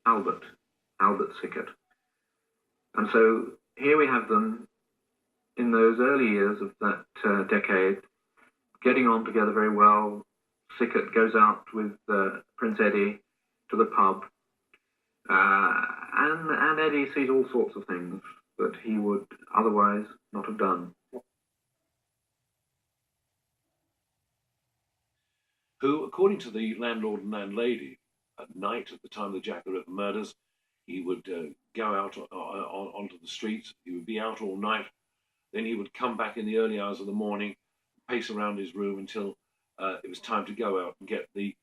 Albert Sickert. And so here we have them in those early years of that decade, getting on together very well. Sickert goes out with Prince Eddie to the pub, and Eddie sees all sorts of things that he would otherwise not have done. Who, according to the landlord and landlady, at night, at the time of the Jack the Ripper murders, he would go out onto the streets. He would be out all night. Then he would come back in the early hours of the morning, pace around his room until it was time to go out and get the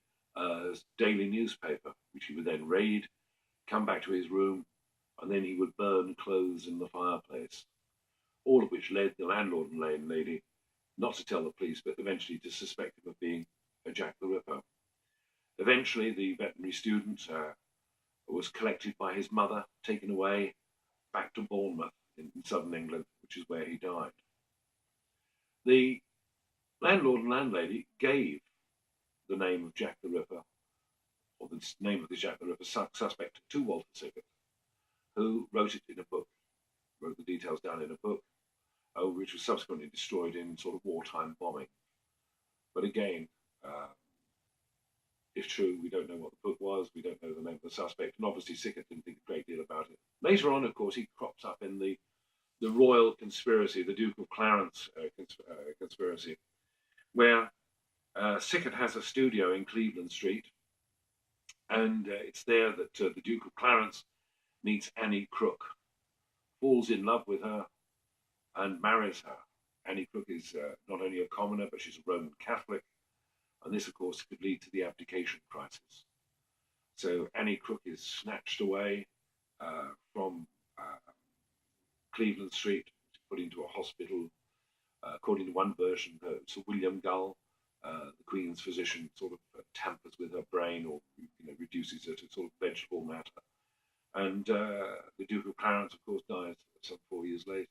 daily newspaper, which he would then read, come back to his room, and then he would burn clothes in the fireplace. All of which led the landlord and landlady not to tell the police, but eventually to suspect him of being a Jack the Ripper. Eventually, the veterinary student was collected by his mother, taken away back to Bournemouth in southern England, which is where he died. The landlord and landlady gave the name of Jack the Ripper, or the name of the Jack the Ripper suspect, to Walter Sickert, who wrote it in a book, wrote the details down in a book, which was subsequently destroyed in sort of wartime bombing. But again, if true, we don't know what the book was, we don't know the name of the suspect, and obviously Sickert didn't think a great deal about it. Later on, of course, he crops up in the royal conspiracy, the Duke of Clarence conspiracy, where Sickert has a studio in Cleveland Street, and it's there that the Duke of Clarence meets Annie Crook, falls in love with her, and marries her. Annie Crook is not only a commoner, but she's a Roman Catholic, and this, of course, could lead to the abdication crisis. So Annie Crook is snatched away from Cleveland Street, put into a hospital. According to one version, Sir William Gull, the Queen's physician, sort of tampers with her brain, or reduces her to sort of vegetable matter. And the Duke of Clarence, of course, dies some 4 years later.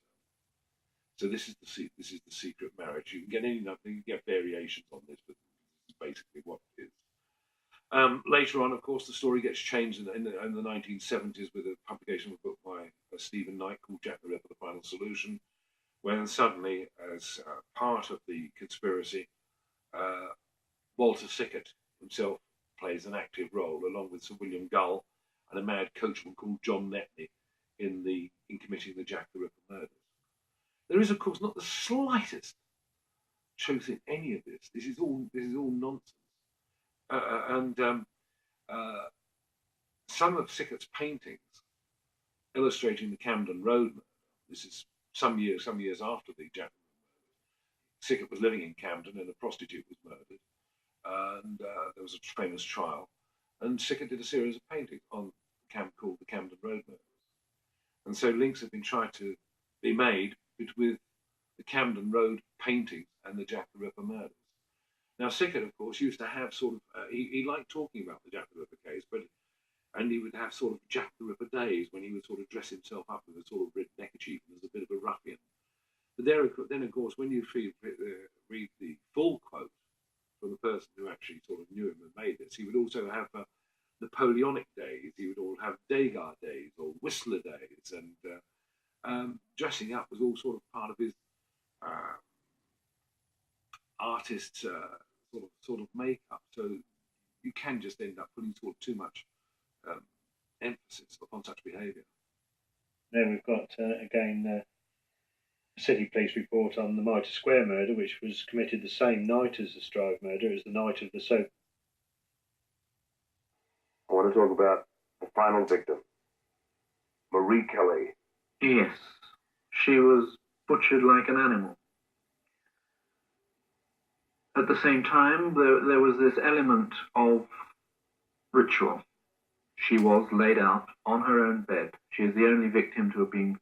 So this is the secret marriage. You can get you can get variations on this, but this is basically what it is. Later on, of course, the story gets changed in the 1970s with the publication of a book by Stephen Knight called Jack the Ripper: The Final Solution, when suddenly, as part of the conspiracy, Walter Sickert himself plays an active role, along with Sir William Gull and a mad coachman called John Netney in committing the Jack the Ripper murders. There is, of course, not the slightest truth in any of this. This is all nonsense. Some of Sickert's paintings illustrating the Camden Road murder. This is some years after the Jack the Ripper murder. Sickert was living in Camden, and a prostitute was murdered, and there was a famous trial. And Sickert did a series of paintings on called the Camden Road murders. And so links have been tried to be made with the Camden Road paintings and the Jack the Ripper murders. Now, Sickert, of course, used to have sort of, he liked talking about the Jack the Ripper case, and he would have sort of Jack the Ripper days when he would sort of dress himself up with a sort of red neckerchief and as a bit of a ruffian. But then, of course, when you read the full quote from the person who actually sort of knew him and made this, he would also have Napoleonic days, he would all have Degas days or Whistler days, and dressing up was all sort of part of his artist's sort of makeup. So you can just end up putting sort of too much emphasis upon such behaviour. Then we've got again a City Police report on the Mitre Square murder, which was committed the same night as the Stroud murder, as the night of the soap. I want to talk about the final victim, Marie Kelly. Yes, she was butchered like an animal. At the same time, there was this element of ritual. She was laid out on her own bed. She is the only victim to have been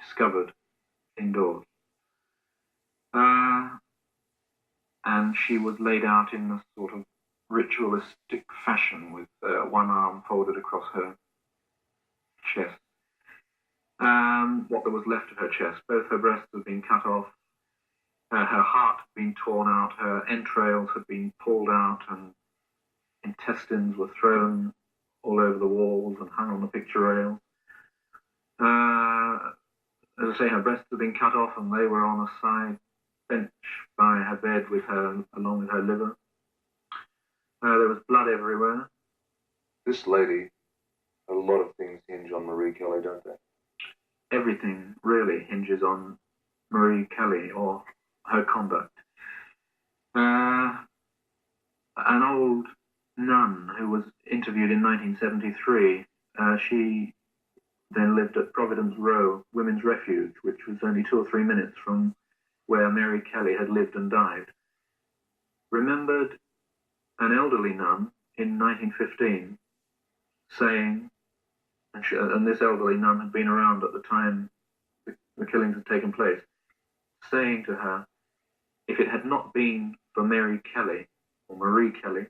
discovered indoors. And she was laid out in a sort of ritualistic fashion with one arm folded across her chest. What there was left of her chest, both her breasts had been cut off, her heart had been torn out, her entrails had been pulled out, and intestines were thrown all over the walls and hung on the picture rails. As I say, her breasts had been cut off and they were on a side bench by her bed with her, along with her liver. There was blood everywhere. This lady, a lot of things hinge on Marie Kelly, don't they? Everything really hinges on Marie Kelly or her conduct. An old nun who was interviewed in 1973, she then lived at Providence Row Women's Refuge, which was only 2 or 3 minutes from where Mary Kelly had lived and died, remembered an elderly nun in 1915 saying, and this elderly nun had been around at the time the killings had taken place, saying to her, if it had not been for Mary Kelly or Marie Kelly,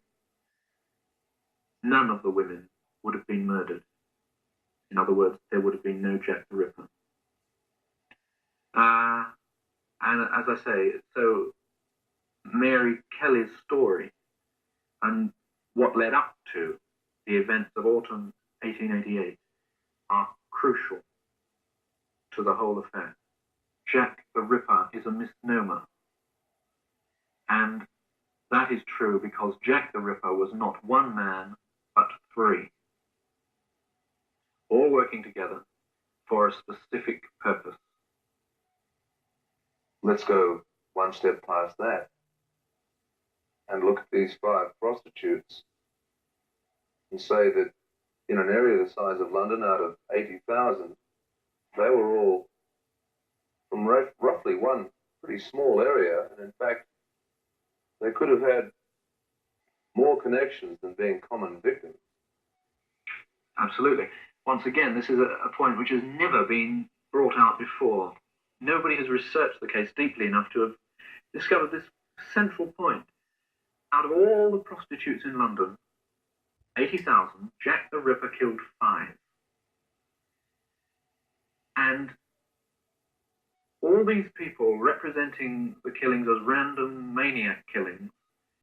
none of the women would have been murdered. In other words, there would have been no Jack the Ripper. And as I say, so Mary Kelly's story and what led up to the events of autumn 1888 are crucial to the whole affair. Jack the Ripper is a misnomer. And that is true because Jack the Ripper was not one man, but 3. All working together for a specific purpose. Let's go one step past that and look at these 5 prostitutes and say that in an area the size of London, out of 80,000, they were all from roughly one pretty small area, and in fact, they could have had more connections than being common victims. Absolutely. Once again, this is a point which has never been brought out before. Nobody has researched the case deeply enough to have discovered this central point. Out of all the prostitutes in London, 80,000, Jack the Ripper killed 5. And all these people representing the killings as random maniac killings